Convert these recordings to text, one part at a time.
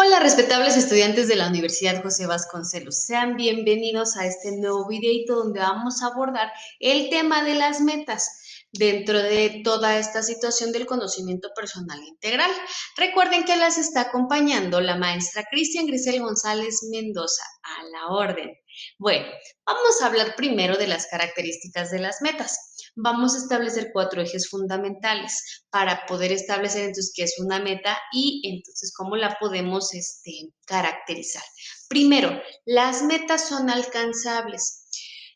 Hola, respetables estudiantes de la Universidad José Vasconcelos. Sean bienvenidos a este nuevo videito donde vamos a abordar el tema de las metas dentro de toda esta situación del conocimiento personal integral. Recuerden que las está acompañando la maestra Cristian Grisel González Mendoza, a la orden. Bueno, vamos a hablar primero de las características de las metas. Vamos a establecer 4 ejes fundamentales para poder establecer entonces qué es una meta y entonces cómo la podemos caracterizar. Primero, las metas son alcanzables.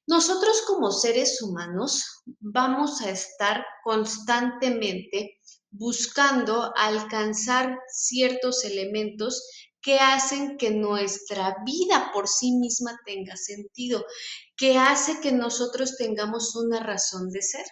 Nosotros como seres humanos vamos a estar constantemente buscando alcanzar ciertos elementos que hacen que nuestra vida por sí misma tenga sentido, que hace que nosotros tengamos una razón de ser.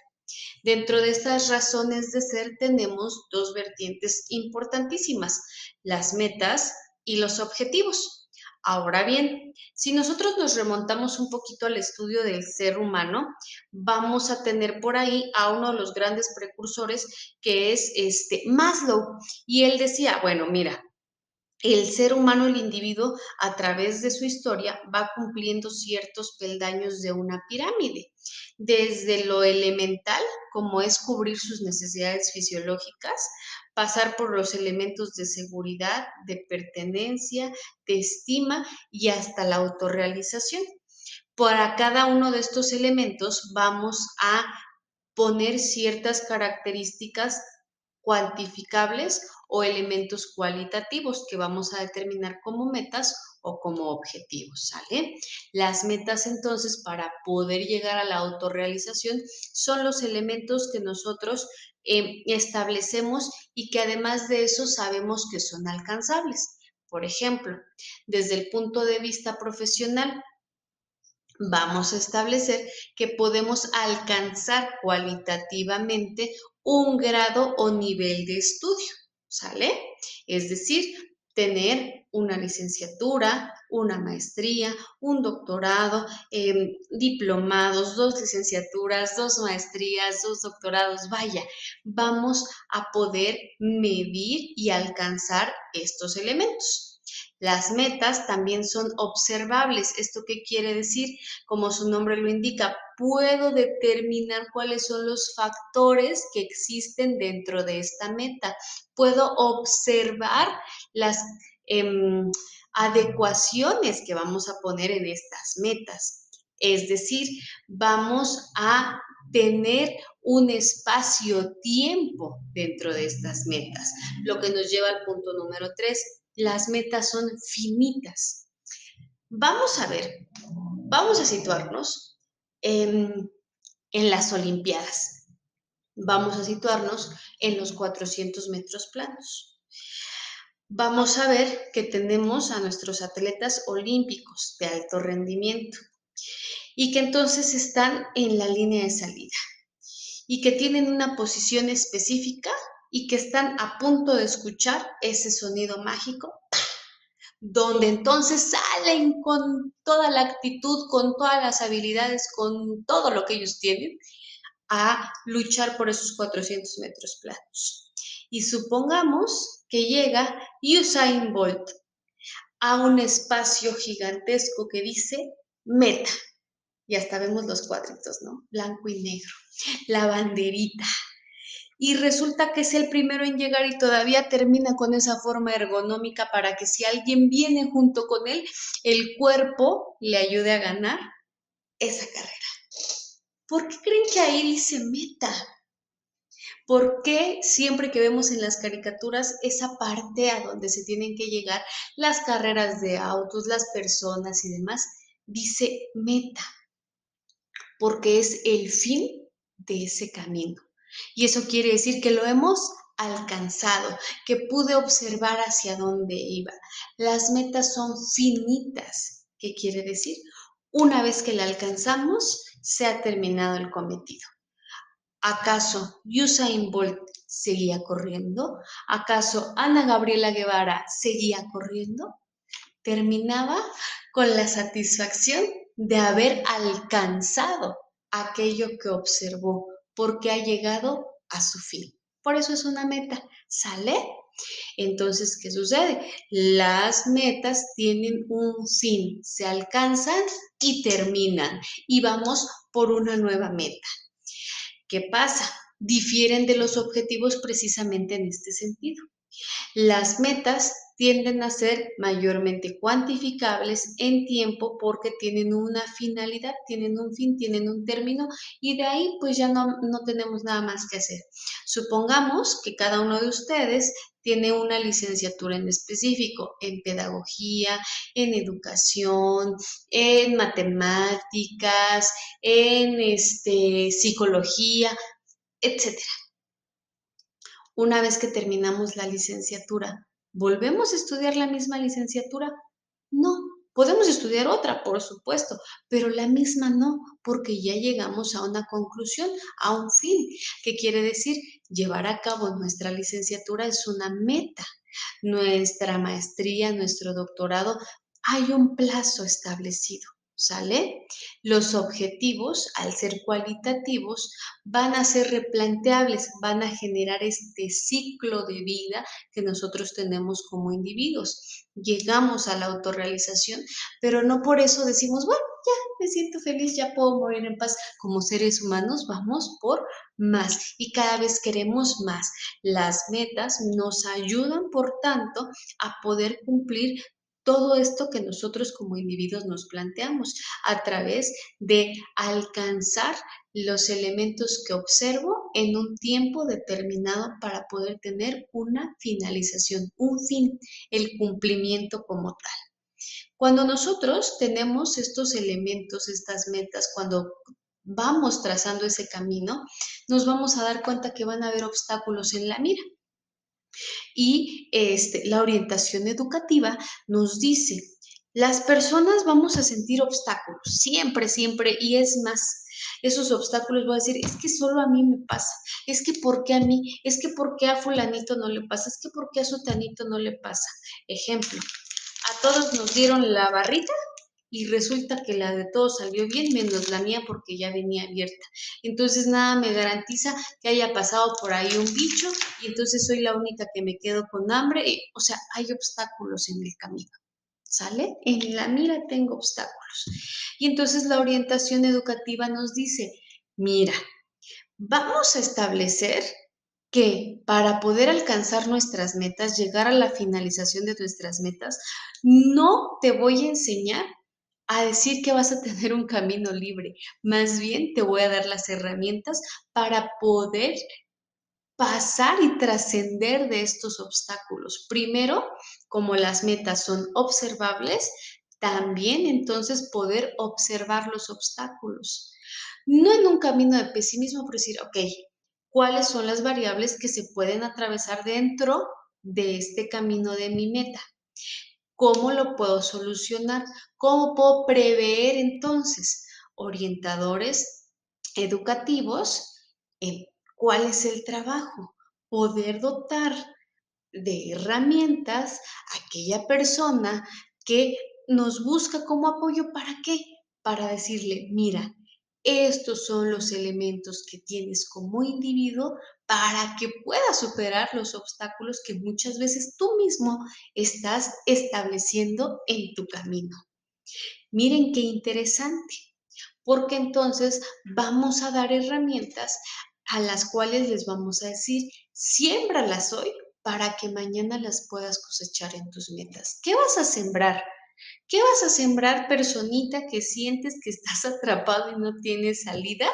Dentro de estas razones de ser tenemos dos vertientes importantísimas, las metas y los objetivos. Ahora bien, si nosotros nos remontamos un poquito al estudio del ser humano, vamos a tener por ahí a uno de los grandes precursores que es Maslow. Y él decía, bueno, mira, el ser humano, el individuo, a través de su historia, va cumpliendo ciertos peldaños de una pirámide, desde lo elemental, como es cubrir sus necesidades fisiológicas, pasar por los elementos de seguridad, de pertenencia, de estima y hasta la autorrealización. Para cada uno de estos elementos vamos a poner ciertas características cuantificables o elementos cualitativos que vamos a determinar como metas o como objetivos, ¿sale? Las metas entonces para poder llegar a la autorrealización son los elementos que nosotros establecemos y que además de eso sabemos que son alcanzables. Por ejemplo, desde el punto de vista profesional, vamos a establecer que podemos alcanzar cualitativamente un grado o nivel de estudio, ¿sale? Es decir, tener una licenciatura, una maestría, un doctorado, diplomados, 2 licenciaturas, 2 maestrías, 2 doctorados, vaya, vamos a poder medir y alcanzar estos elementos. Las metas también son observables. ¿Esto qué quiere decir? Como su nombre lo indica, puedo determinar cuáles son los factores que existen dentro de esta meta. Puedo observar las adecuaciones que vamos a poner en estas metas. Es decir, vamos a tener un espacio-tiempo dentro de estas metas, lo que nos lleva al punto número 3. Las metas son finitas. Vamos a ver, vamos a situarnos en las Olimpiadas. Vamos a situarnos en los 400 metros planos. Vamos a ver que tenemos a nuestros atletas olímpicos de alto rendimiento y que entonces están en la línea de salida y que tienen una posición específica y que están a punto de escuchar ese sonido mágico donde entonces salen con toda la actitud, con todas las habilidades, con todo lo que ellos tienen, a luchar por esos 400 metros planos. Y supongamos que llega Usain Bolt a un espacio gigantesco que dice meta. Y hasta vemos los cuadritos, ¿no? Blanco y negro. La banderita. Y resulta que es el primero en llegar y todavía termina con esa forma ergonómica para que si alguien viene junto con él, el cuerpo le ayude a ganar esa carrera. ¿Por qué creen que ahí dice meta? ¿Por qué siempre que vemos en las caricaturas esa parte a donde se tienen que llegar las carreras de autos, las personas y demás, dice meta? Porque es el fin de ese camino. Y eso quiere decir que lo hemos alcanzado, que pude observar hacia dónde iba. Las metas son finitas. ¿Qué quiere decir? Una vez que la alcanzamos, se ha terminado el cometido. ¿Acaso Usain Bolt seguía corriendo? ¿Acaso Ana Gabriela Guevara seguía corriendo? Terminaba con la satisfacción de haber alcanzado aquello que observó, porque ha llegado a su fin. Por eso es una meta, ¿sale? Entonces, ¿qué sucede? Las metas tienen un fin, se alcanzan y terminan y vamos por una nueva meta. ¿Qué pasa? Difieren de los objetivos precisamente en este sentido. Las metas tienden a ser mayormente cuantificables en tiempo porque tienen una finalidad, tienen un fin, tienen un término y de ahí pues ya no tenemos nada más que hacer. Supongamos que cada uno de ustedes tiene una licenciatura en específico, en pedagogía, en educación, en matemáticas, en psicología, etcétera. Una vez que terminamos la licenciatura, ¿volvemos a estudiar la misma licenciatura? No, podemos estudiar otra, por supuesto, pero la misma no, porque ya llegamos a una conclusión, a un fin. ¿Qué quiere decir? Llevar a cabo nuestra licenciatura es una meta. Nuestra maestría, nuestro doctorado, hay un plazo establecido. ¿Sale? Los objetivos, al ser cualitativos, van a ser replanteables, van a generar este ciclo de vida que nosotros tenemos como individuos. Llegamos a la autorrealización, pero no por eso decimos, bueno, ya me siento feliz, ya puedo morir en paz. Como seres humanos vamos por más y cada vez queremos más. Las metas nos ayudan, por tanto, a poder cumplir todo esto que nosotros como individuos nos planteamos a través de alcanzar los elementos que observo en un tiempo determinado para poder tener una finalización, un fin, el cumplimiento como tal. Cuando nosotros tenemos estos elementos, estas metas, cuando vamos trazando ese camino, nos vamos a dar cuenta que van a haber obstáculos en la mira. Y la orientación educativa nos dice, las personas vamos a sentir obstáculos, siempre, siempre, y es más, esos obstáculos voy a decir, es que solo a mí me pasa, es que ¿por qué a mí? Es que ¿por qué a fulanito no le pasa? Es que ¿por qué a sutanito no le pasa? Ejemplo, a todos nos dieron la barrita y resulta que la de todos salió bien, menos la mía porque ya venía abierta. Entonces nada me garantiza que haya pasado por ahí un bicho y entonces soy la única que me quedo con hambre. O sea, hay obstáculos en el camino. ¿Sale? En la mira tengo obstáculos. Y entonces la orientación educativa nos dice, mira, vamos a establecer que para poder alcanzar nuestras metas, llegar a la finalización de nuestras metas, no te voy a enseñar a decir que vas a tener un camino libre. Más bien te voy a dar las herramientas para poder pasar y trascender de estos obstáculos. Primero, como las metas son observables, también entonces poder observar los obstáculos. No en un camino de pesimismo, pero decir, ok, ¿cuáles son las variables que se pueden atravesar dentro de este camino de mi meta? ¿Cómo lo puedo solucionar? ¿Cómo puedo prever entonces orientadores educativos en cuál es el trabajo? Poder dotar de herramientas a aquella persona que nos busca como apoyo. ¿Para qué? Para decirle, mira, estos son los elementos que tienes como individuo para que puedas superar los obstáculos que muchas veces tú mismo estás estableciendo en tu camino. Miren qué interesante, porque entonces vamos a dar herramientas a las cuales les vamos a decir, siémbralas hoy para que mañana las puedas cosechar en tus metas. ¿Qué vas a sembrar? ¿Qué vas a sembrar, personita, que sientes que estás atrapado y no tienes salida?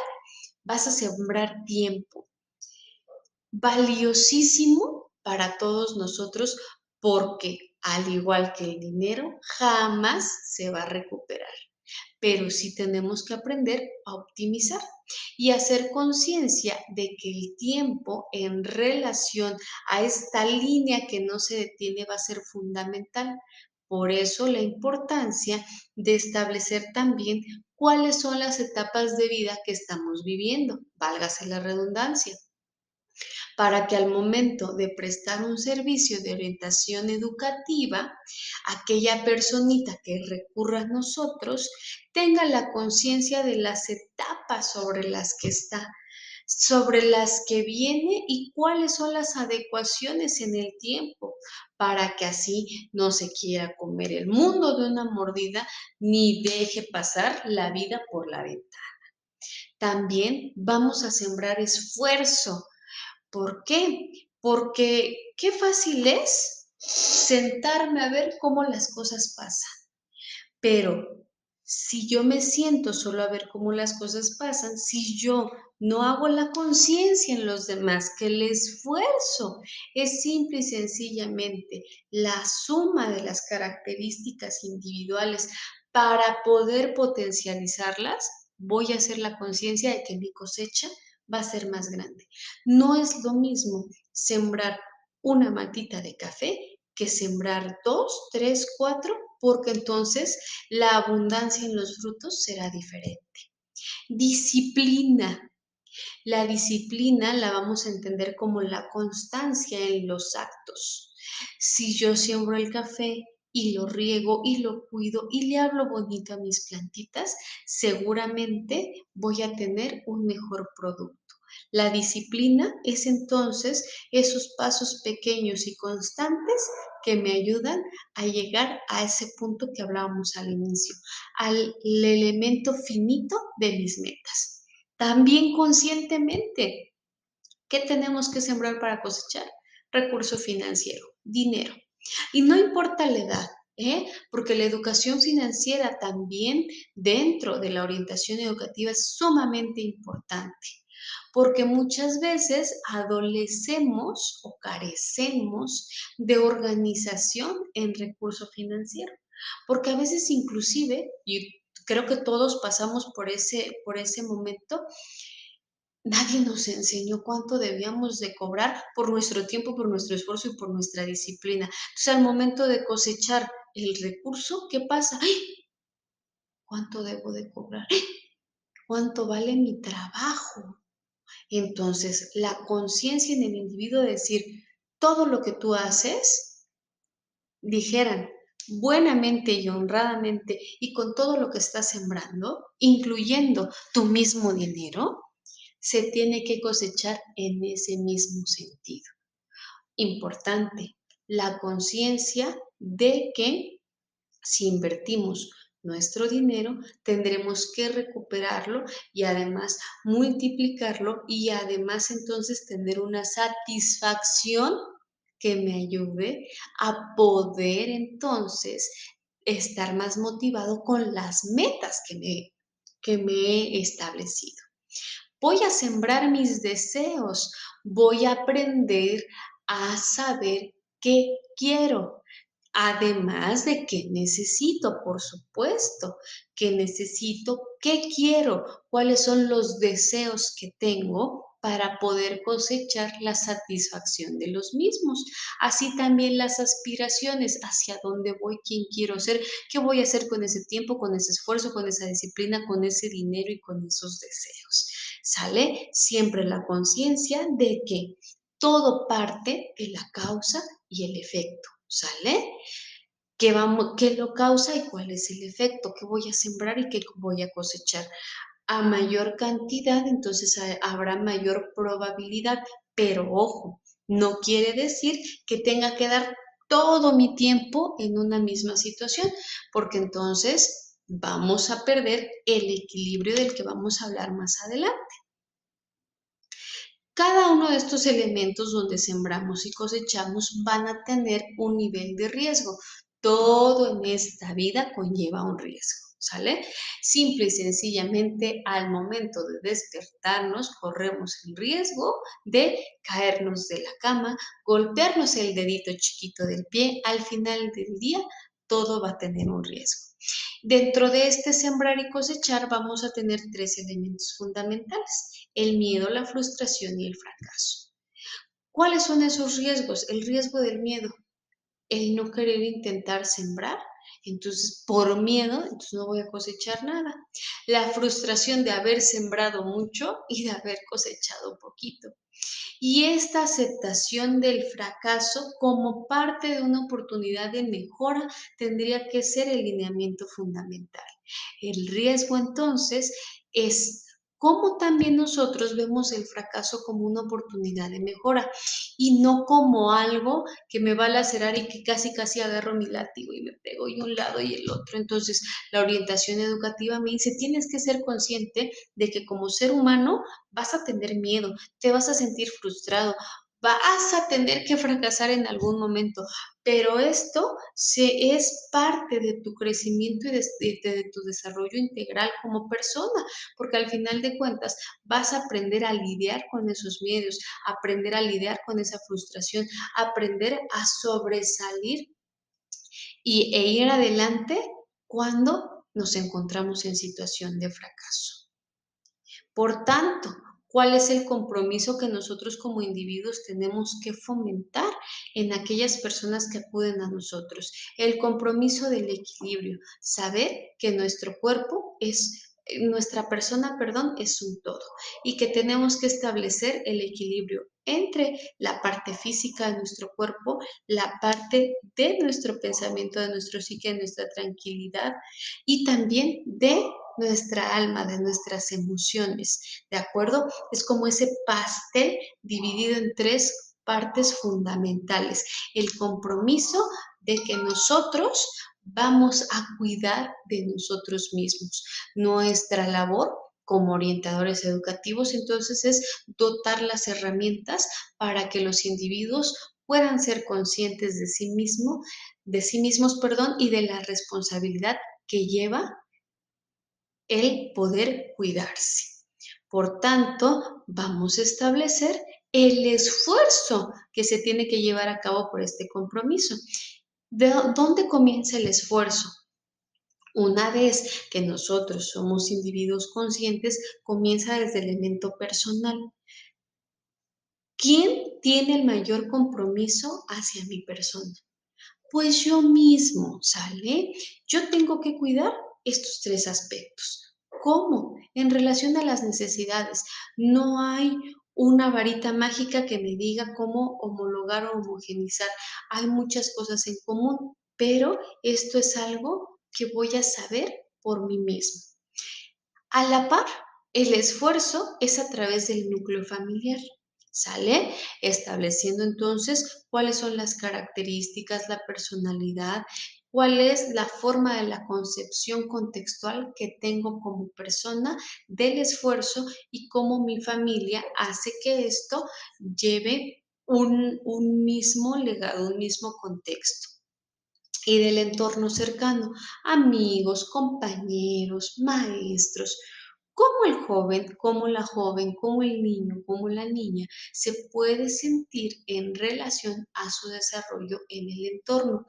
Vas a sembrar tiempo, valiosísimo para todos nosotros, porque al igual que el dinero, jamás se va a recuperar. Pero sí tenemos que aprender a optimizar y hacer conciencia de que el tiempo en relación a esta línea que no se detiene va a ser fundamental. Por eso la importancia de establecer también cuáles son las etapas de vida que estamos viviendo, válgase la redundancia, para que al momento de prestar un servicio de orientación educativa, aquella personita que recurra a nosotros tenga la conciencia de las etapas sobre las que está. sobre las que viene y cuáles son las adecuaciones en el tiempo para que así no se quiera comer el mundo de una mordida ni deje pasar la vida por la ventana. También vamos a sembrar esfuerzo. ¿Por qué? Porque qué fácil es sentarme a ver cómo las cosas pasan. Pero si yo me siento solo a ver cómo las cosas pasan, si yo no hago la conciencia en los demás, que el esfuerzo es simple y sencillamente la suma de las características individuales para poder potencializarlas, voy a hacer la conciencia de que mi cosecha va a ser más grande. No es lo mismo sembrar una matita de café que sembrar dos, tres, cuatro, porque entonces la abundancia en los frutos será diferente. Disciplina. La disciplina la vamos a entender como la constancia en los actos. Si yo siembro el café y lo riego y lo cuido y le hablo bonito a mis plantitas, seguramente voy a tener un mejor producto. La disciplina es entonces esos pasos pequeños y constantes que me ayudan a llegar a ese punto que hablábamos al inicio, al elemento finito de mis metas. También conscientemente, ¿qué tenemos que sembrar para cosechar? Recurso financiero, dinero. Y no importa la edad, porque la educación financiera también dentro de la orientación educativa es sumamente importante, porque muchas veces adolecemos o carecemos de organización en recurso financiero, porque a veces inclusive, y creo que todos pasamos por ese momento, nadie nos enseñó cuánto debíamos de cobrar por nuestro tiempo, por nuestro esfuerzo y por nuestra disciplina. Entonces, al momento de cosechar el recurso, ¿qué pasa? ¡Ay! ¿Cuánto debo de cobrar? ¡Ay! ¿Cuánto vale mi trabajo? Entonces, la conciencia en el individuo de decir, todo lo que tú haces, dijeran, buenamente y honradamente y con todo lo que estás sembrando, incluyendo tu mismo dinero, se tiene que cosechar en ese mismo sentido. Importante, la conciencia de que si invertimos nuestro dinero, tendremos que recuperarlo y además multiplicarlo y además entonces tener una satisfacción que me ayude a poder entonces estar más motivado con las metas que me he establecido. Voy a sembrar mis deseos, voy a aprender a saber qué quiero, además de qué necesito, por supuesto, qué necesito, qué quiero, cuáles son los deseos que tengo para poder cosechar la satisfacción de los mismos. Así también las aspiraciones, hacia dónde voy, quién quiero ser, qué voy a hacer con ese tiempo, con ese esfuerzo, con esa disciplina, con ese dinero y con esos deseos. ¿Sale? Siempre la conciencia de que todo parte de la causa y el efecto. ¿Sale? ¿Qué lo causa y cuál es el efecto? ¿Qué voy a sembrar y qué voy a cosechar? A mayor cantidad, entonces habrá mayor probabilidad, pero ojo, no quiere decir que tenga que dar todo mi tiempo en una misma situación, porque entonces vamos a perder el equilibrio del que vamos a hablar más adelante. Cada uno de estos elementos donde sembramos y cosechamos van a tener un nivel de riesgo. Todo en esta vida conlleva un riesgo, ¿sale? Simple y sencillamente al momento de despertarnos corremos el riesgo de caernos de la cama, golpearnos el dedito chiquito del pie. Al final del día todo va a tener un riesgo. Dentro de este sembrar y cosechar vamos a tener tres elementos fundamentales: el miedo, la frustración y el fracaso. ¿Cuáles son esos riesgos? El riesgo del miedo, el no querer intentar sembrar, entonces por miedo, entonces no voy a cosechar nada. La frustración de haber sembrado mucho y de haber cosechado poquito. Y esta aceptación del fracaso como parte de una oportunidad de mejora tendría que ser el lineamiento fundamental. El riesgo entonces es cómo también nosotros vemos el fracaso como una oportunidad de mejora y no como algo que me va a lacerar y que casi casi agarro mi látigo y me pego y un lado y el otro. Entonces, la orientación educativa me dice, tienes que ser consciente de que como ser humano vas a tener miedo, te vas a sentir frustrado, vas a tener que fracasar en algún momento, pero esto es parte de tu crecimiento y de tu desarrollo integral como persona, porque al final de cuentas vas a aprender a lidiar con esos miedos, aprender a lidiar con esa frustración, aprender a sobresalir e ir adelante cuando nos encontramos en situación de fracaso. Por tanto, ¿cuál es el compromiso que nosotros como individuos tenemos que fomentar en aquellas personas que acuden a nosotros? El compromiso del equilibrio, saber que nuestra persona, perdón, es un todo y que tenemos que establecer el equilibrio entre la parte física de nuestro cuerpo, la parte de nuestro pensamiento, de nuestro psique, de nuestra tranquilidad y también de nuestra alma, de nuestras emociones, ¿de acuerdo? Es como ese pastel dividido en tres partes fundamentales. El compromiso de que nosotros vamos a cuidar de nosotros mismos. Nuestra labor como orientadores educativos, entonces, es dotar las herramientas para que los individuos puedan ser conscientes de sí mismos, perdón, y de la responsabilidad que lleva el poder cuidarse. Por tanto, vamos a establecer el esfuerzo que se tiene que llevar a cabo por este compromiso. ¿De dónde comienza el esfuerzo? Una vez que nosotros somos individuos conscientes, comienza desde el elemento personal. ¿Quién tiene el mayor compromiso hacia mi persona? Pues yo mismo, ¿sale? Yo tengo que cuidar estos tres aspectos. ¿Cómo? En relación a las necesidades. No hay una varita mágica que me diga cómo homologar o homogenizar. Hay muchas cosas en común, pero esto es algo que voy a saber por mí mismo. A la par, el esfuerzo es a través del núcleo familiar, ¿sale? Estableciendo entonces cuáles son las características, la personalidad, cuál es la forma de la concepción contextual que tengo como persona del esfuerzo y cómo mi familia hace que esto lleve un mismo legado, un mismo contexto y del entorno cercano, amigos, compañeros, maestros, cómo el joven, cómo la joven, cómo el niño, cómo la niña se puede sentir en relación a su desarrollo en el entorno,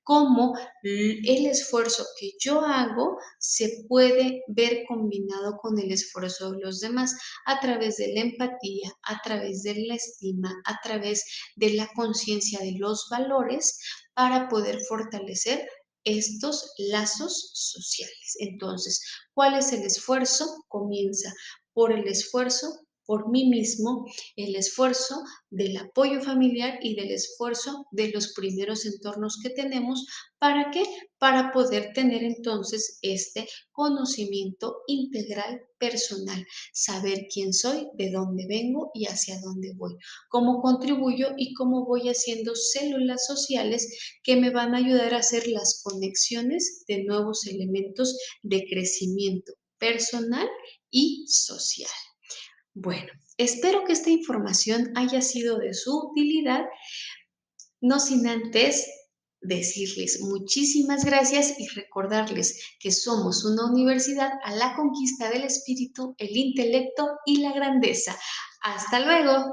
cómo el esfuerzo que yo hago se puede ver combinado con el esfuerzo de los demás a través de la empatía, a través de la estima, a través de la conciencia de los valores para poder fortalecer estos lazos sociales. Entonces, ¿cuál es el esfuerzo? Comienza por el esfuerzo por mí mismo, el esfuerzo del apoyo familiar y del esfuerzo de los primeros entornos que tenemos. ¿Para qué? Para poder tener entonces este conocimiento integral personal, saber quién soy, de dónde vengo y hacia dónde voy, cómo contribuyo y cómo voy haciendo células sociales que me van a ayudar a hacer las conexiones de nuevos elementos de crecimiento personal y social. Bueno, espero que esta información haya sido de su utilidad, no sin antes decirles muchísimas gracias y recordarles que somos una universidad a la conquista del espíritu, el intelecto y la grandeza. Hasta luego.